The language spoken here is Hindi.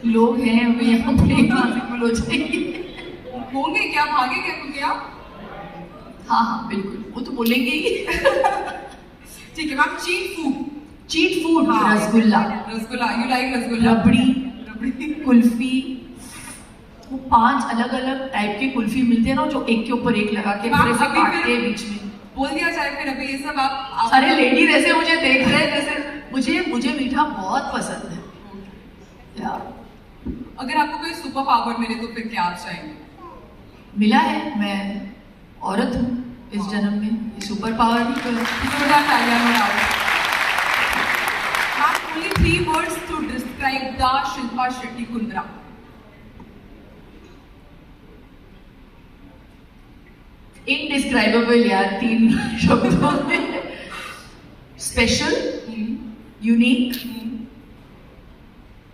लोग हैं हमें यहाँ पे पॉसिबल हो जाएगी। होंगे क्या, भागे क्या क्योंकि आप? हाँ हाँ बिल्कुल, वो तो बोलेंगे ही। ठीक है ma'am, cheat food. Cheat food, हाँ। Rasgulla, rasgulla, you like rasgulla? रबड़ी, रबड़ी, कुल्फी। वो 5 अलग अलग टाइप के कुल्फी मिलते हैं ना, जो एक के ऊपर एक लगा के मैम, फिर ऐसे अभी काटते फिर- हैं बीच में। बोल दिया जाए फिर अभी ये सब आप अरे लेडीज ऐसे मुझे देख रहे हैं जैसे मुझे मीठा बहुत पसंद है यार। अगर आपको कोई सुपर पावर मिले तो फिर क्या आप चाहेंगे? मिला है, मैं औरत हूँ इस जन्म में, ये सुपर पावर भी तो है। जोरदार तालियां हो रहा है। Ma'am, only 3 words to describe the Shilpa Shetty Kundra. Indescribable यार, 3 शब्दों में। Special, unique,